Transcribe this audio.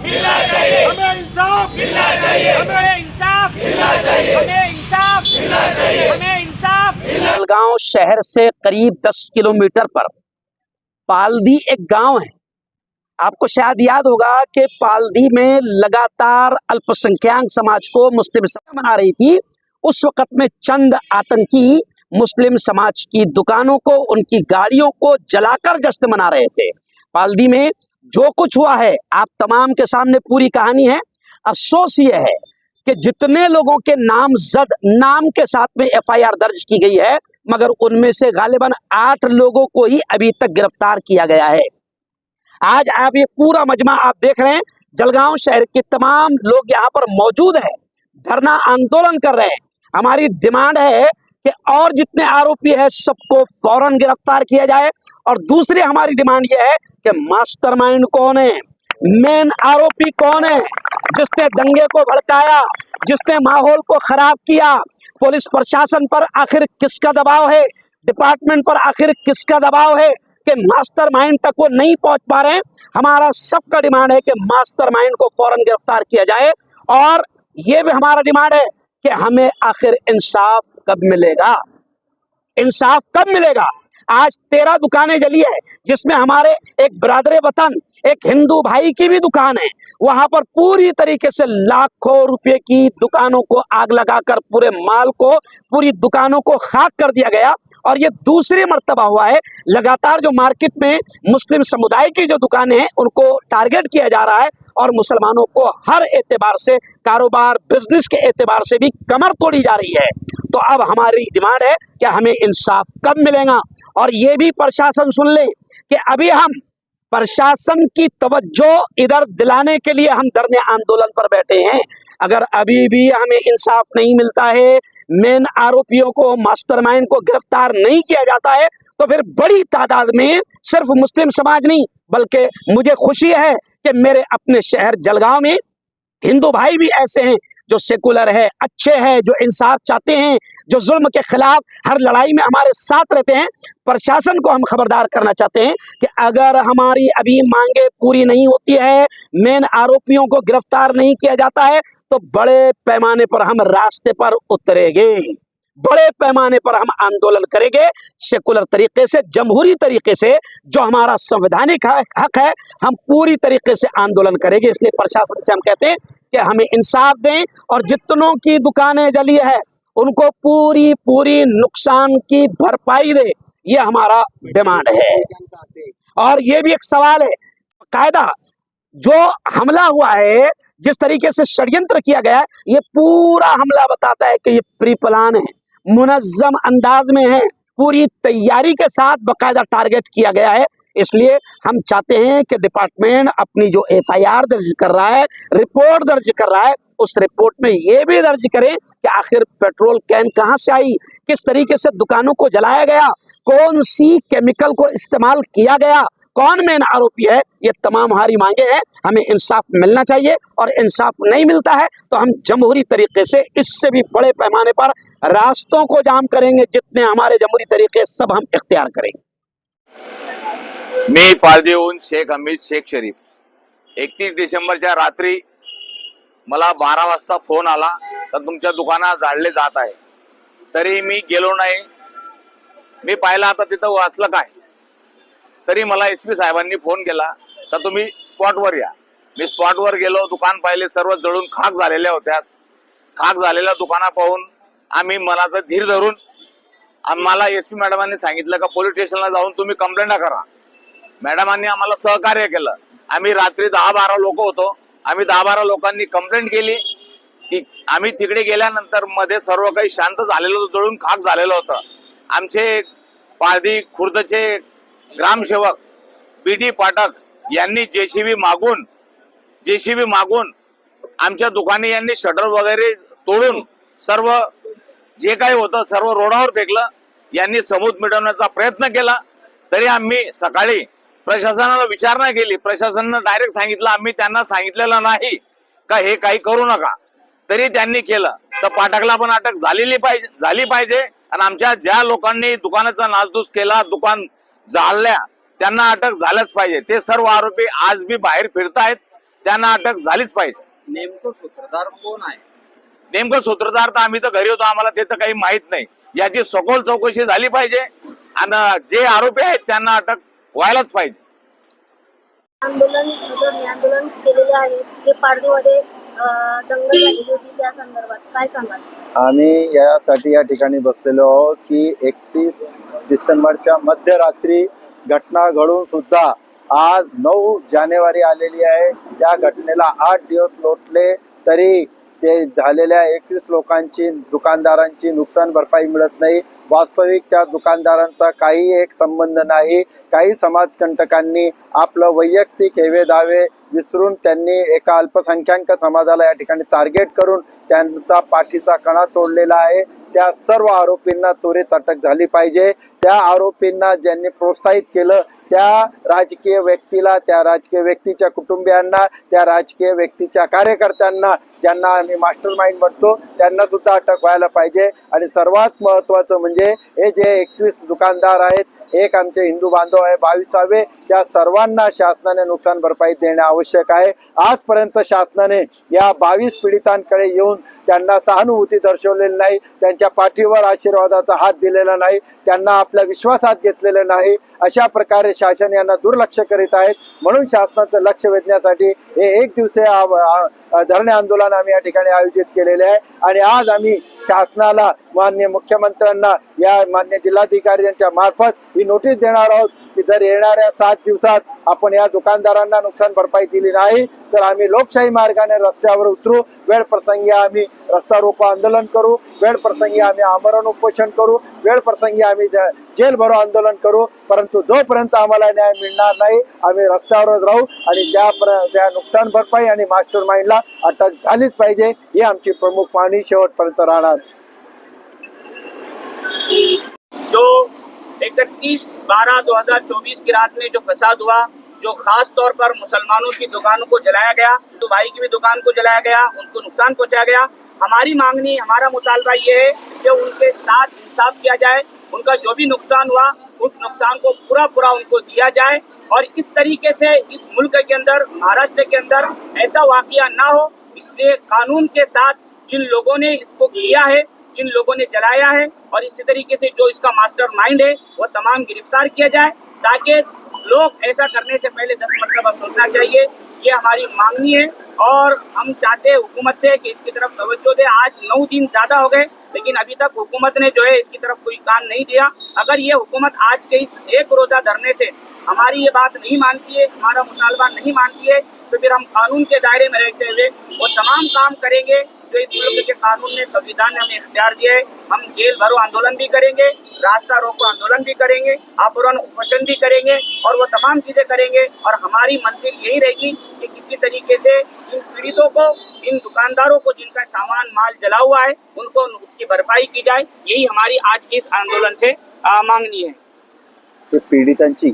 मिलना चाहिए, हमें इंसाफ मिलना चाहिए, हमें इंसाफ मिलना चाहिए, हमें इंसाफ मिलना चाहिए, हमें इंसाफ। जलगांव शहर से करीब 10 किलोमीटर पर पालदी एक गांव है। आपको शायद याद होगा कि पालदी में लगातार अल्पसंख्यक समाज को मुस्लिम समाज मना रही थी। उस वक्त में चंद आतंकी मुस्लिम समाज की दुकानों को, उनकी गाड़ियों को जलाकर जश्न मना रहे थे। पालदी में जो कुछ हुआ है आप तमाम के सामने पूरी कहानी है। अफसोस ये है कि जितने लोगों के नामजद नाम के साथ में एफआईआर दर्ज की गई है, मगर उनमें से गालिबन 8 लोगों को ही अभी तक गिरफ्तार किया गया है। आज आप ये पूरा मजमा आप देख रहे हैं, जलगांव शहर के तमाम लोग यहाँ पर मौजूद हैं, धरना आंदोलन कर रहे हैं। हमारी डिमांड है कि और जितने आरोपी हैं सबको फौरन गिरफ्तार किया जाए। और दूसरी हमारी डिमांड यह है कि मास्टरमाइंड कौन है, मेन आरोपी कौन है, जिसने दंगे को भड़काया, जिसने माहौल को खराब किया। पुलिस प्रशासन पर आखिर किसका दबाव है, डिपार्टमेंट पर आखिर किसका दबाव है कि मास्टरमाइंड तक वो नहीं पहुंच पा रहे हैं। हमारा सबका डिमांड है कि मास्टरमाइंड को फौरन गिरफ्तार किया जाए। और ये भी हमारा डिमांड है कि हमें आखिर इंसाफ कब मिलेगा, इंसाफ कब मिलेगा। आज 13 दुकानें जली है, जिसमें हमारे एक बिरादरे वतन, एक हिंदू भाई की भी दुकान है। वहां पर पूरी तरीके से लाखों रुपए की दुकानों को आग लगाकर पूरे माल को, पूरी दुकानों को खाक कर दिया गया। और ये दूसरी मर्तबा हुआ है। लगातार जो मार्केट में मुस्लिम समुदाय की जो दुकानें हैं उनको टारगेट किया जा रहा है और मुसलमानों को हर एतबार से, कारोबार बिजनेस के एतबार से भी कमर तोड़ी जा रही है। तो अब हमारी डिमांड है कि हमें इंसाफ कब मिलेगा। और ये भी प्रशासन सुन ले कि अभी हम प्रशासन की तवज्जो इधर दिलाने के लिए हम धरने आंदोलन पर बैठे हैं। अगर अभी भी हमें इंसाफ नहीं मिलता है, मेन आरोपियों को, मास्टरमाइंड को गिरफ्तार नहीं किया जाता है, तो फिर बड़ी तादाद में सिर्फ मुस्लिम समाज नहीं, बल्कि मुझे खुशी है कि मेरे अपने शहर जलगांव में हिंदू भाई भी ऐसे हैं जो सेकुलर है, अच्छे हैं, जो इंसाफ चाहते हैं, जो जुल्म के खिलाफ हर लड़ाई में हमारे साथ रहते हैं। प्रशासन को हम खबरदार करना चाहते हैं कि अगर हमारी अभी मांगे पूरी नहीं होती है, मेन आरोपियों को गिरफ्तार नहीं किया जाता है, तो बड़े पैमाने पर हम रास्ते पर उतरेंगे, बड़े पैमाने पर हम आंदोलन करेंगे। सेकुलर तरीके से, जमहूरी तरीके से, जो हमारा संवैधानिक हक है, हम पूरी तरीके से आंदोलन करेंगे। इसलिए प्रशासन से हम कहते हैं कि हमें इंसाफ दें और जितनों की दुकानें जली है उनको पूरी पूरी नुकसान की भरपाई दे। ये हमारा डिमांड है। और ये भी एक सवाल है, कायदा जो हमला हुआ है, जिस तरीके से षड्यंत्र किया गया है, ये पूरा हमला बताता है कि ये प्री प्लान है, मुनज्जम अंदाज में है, पूरी तैयारी के साथ बाकायदा टारगेट किया गया है। इसलिए हम चाहते हैं कि डिपार्टमेंट अपनी जो एफआईआर दर्ज कर रहा है, रिपोर्ट दर्ज कर रहा है, उस रिपोर्ट में ये भी दर्ज करें कि आखिर पेट्रोल कैन कहां से आई, किस तरीके से दुकानों को जलाया गया, कौन सी केमिकल को इस्तेमाल किया गया, कौन मेन आरोपी है। ये तमाम हमारी मांगे हैं। हमें इंसाफ मिलना चाहिए और इंसाफ नहीं मिलता है तो हम जमहूरी तरीके से इससे भी बड़े पैमाने पर रास्तों को जाम करेंगे। जितने हमारे जमहूरी तरीके सब हम इख्तियार करेंगे। मी पालदीहून शेख हमीद शेख शरीफ 31 डिसेंबरच्या रात्री मला 12 वाजता फोन आला तर तुमच्या दुकानात जाळले जात आहे। तरी मी गेलो नाही। मी पाहिलं आता तिथं वाचलं काय, तरी मला एसपी साहेबांनी फोन केला तर तुम्ही स्पॉटवर या। मी स्पॉटवर गेलो, दुकान पाहिले, सर्व जळून खाक झालेल्या होत्या। खाक झालेल्या दुकाना पाहून आम्ही मनाचा धीर धरून आम्हाला एसपी मॅडमांनी सांगितलं का पोलीस स्टेशनला जाऊन तुम्ही कंप्लेंट करा। मॅडमांनी आम्हाला सहकार्य केलं। आम्ही रात्री 10-12 लोक होतो। आम्ही 10-12 लोकांनी कंप्लेंट केली की आम्ही तिकडे गेल्यानंतर मध्ये सर्व काही शांत झालेलं होतं, जळून खाक झालेलं होतं। आमचे पालदी खुर्दचे ग्रामसेवक बीडी पाठक यांनी जेसीबी मागून आमच्या दुकाने यांनी शटर वगैरे तोडून सर्व जे काही होतं सर्व रोडावर फेकलं। यांनी समूत मिटवण्याचा प्रयत्न केला। तरी आम्ही सकाळी प्रशासनाला विचारणा केली। प्रशासनाने डायरेक्ट सांगितलं, आम्ही त्यांना सांगितलेलं नाही का हे काही करू नका, तरी त्यांनी केलं। तर पाठकला पण अटक झाली पाहिजे आणि आमच्या ज्या लोकांनी दुकानाचा नासधूस केला, दुकान जाळल्या, त्यांना अटक झाल्याच पाहिजे। ते सर्व आरोपी आज भी बाहेर फिरतायत। त्यांना अटक झालीच पाहिजे. नेमकं सूत्रधार कोण आहे? नेमकं सूत्रधार तर आम्ही तर घरी होतो, आम्हाला ते तर काही माहित नाही. याची सखोल चौकशी झाली पाहिजे आणि जे आरोपी आहेत त्यांना अटक व्हायलाच पाहिजे. धरणे आंदोलन केलेले आहे जे पारडीमध्ये दंगल झालेली होती त्या संदर्भात काय सांगाल? आम्ही यासाठी या ठिकाणी बसलेलो आहोत की 31 डिसेंबरच्या मध्यरात्री घटना घडून सुद्धा आज 9 जानेवारी आलेली आहे. त्या घटनेला 8 दिवस लोटले तरी ते झालेल्या 21 लोकांची दुकानदारांची नुकसान भरपाई मिळत नाही. वास्तविक त्या दुकानदारांचा काही एक संबंध नाही. काही समाजकंटकांनी आपलं वैयक्तिक हेवे दावे विसरून त्यांनी एका अल्पसंख्याक समाजाला या ठिकाणी टार्गेट करून त्यांचा पाठीचा कणा तोडलेला आहे. त्या सर्व आरोपींना त्वरित अटक झाली पाहिजे. त्या आरोपींना ज्यांनी प्रोत्साहित केलं त्या राजकीय व्यक्तीला, त्या राजकीय व्यक्तीच्या कुटुंबियांना, त्या राजकीय व्यक्तीच्या कार्यकर्त्यांना ज्यांना आम्ही मास्टर माइंड म्हणतो त्यांना सुद्धा अटक व्हायला पाहिजे. आणि सर्वात महत्त्वाचं म्हणजे हे जे 21 दुकानदार आहेत, एक आमचे हिंदू बांधव आहे 22वे, त्या सर्वांना शासनाने नुकसान भरपाई देणे आवश्यक आहे. आजपर्यंत शासनाने या 22 पीडितांकडे येऊन त्यांना सहानुभूती दर्शवलेली नाही, त्यांच्या पाठीवर आशीर्वादाचा हात दिलेला नाही, त्यांना आपल्या विश्वासात घेतलेलं नाही. अशा प्रकारे शासन यांना दुर्लक्ष करीत आहेत. म्हणून शासनाचं लक्ष वेधण्यासाठी हे 1 दिवसीय धरणे आंदोलन आम्ही या ठिकाणी आयोजित केलेले आहे. आणि आज आम्ही शासनाला, माननीय मुख्यमंत्र्यांना, या माननीय जिल्हाधिकारी यांच्या मार्फत ही नोटीस देणार आहोत की जर येणाऱ्या 7 दिवसात आपण या दुकानदारांना नुकसान भरपाई दिली नाही तर आम्ही लोकशाही मार्गाने रस्त्यावर उतरू. वेळ प्रसंगी आम्ही रस्ता रोको आंदोलन करू, वेळ प्रसंगी आम्ही आमरण उपोषण करू, वेळ प्रसंगी आम्ही जेल भरो आंदोलन करू. परंतु जोपर्यंत आम्हाला न्याय मिळणार नाही आम्ही रस्त्यावरच राहू. आणि त्या नुकसान भरपाई आणि मास्टर माइंडला अटक झालीच पाहिजे ही आमची प्रमुख मागणी शेवटपर्यंत राहणार. जो 31/12/2024 की रात में जो फसाद हुआ, जो खास तौर पर मुसलमानों की दुकानों को जलाया गया, तो भाई की भी दुकान को जलाया गया, उनको नुकसान पहुंचाया गया, हमारी मांगनी, हमारा मुतालबा ये है कि उनके साथ इंसाफ किया जाए. उनका जो भी नुकसान हुआ उस नुकसान को पूरा उनको दिया जाए. और इस तरीके से इस मुल्क के अंदर, महाराष्ट्र के अंदर ऐसा वाकया ना हो, इसलिए कानून के साथ जिन लोगों ने इसको किया है, जिन लोगों ने जलाया है और इसी तरीके से जो इसका मास्टर माइंड है वो तमाम गिरफ्तार किया जाए, ताकि लोग ऐसा करने से पहले 10 मरतबा सोचना चाहिए. ये हमारी मांगनी है और हम चाहते हैं हुकूमत से कि इसकी तरफ तवज्जो दे. आज 9 दिन ज़्यादा हो गए लेकिन अभी तक हुकूमत ने जो है इसकी तरफ कोई कान नहीं दिया. अगर ये हुकूमत आज के इस 1 रोज़ा धरने से हमारी ये बात नहीं मानती है, हमारा मुतालबा नहीं मानती है, तो फिर हम कानून के दायरे में रहते हुए वो तमाम काम करेंगे जो इस मुल्क के कानून ने, संविधान ने हमें इख्तियार दिया है. हम जेल भरो आंदोलन भी करेंगे, रास्ता रोको आंदोलन भी करेंगे, आमरण उपोषण भी करेंगे और वो तमाम चीज़ें करेंगे. और हमारी मंजिल यही रहेगी कि किसी तरीके से इन पीड़ितों को, इन दुकानदारों को जिनका सामान माल जला हुआ है उनको उसकी भरपाई की जाए. यही हमारी आज की इस आंदोलन से मांगनी है. पीडितांची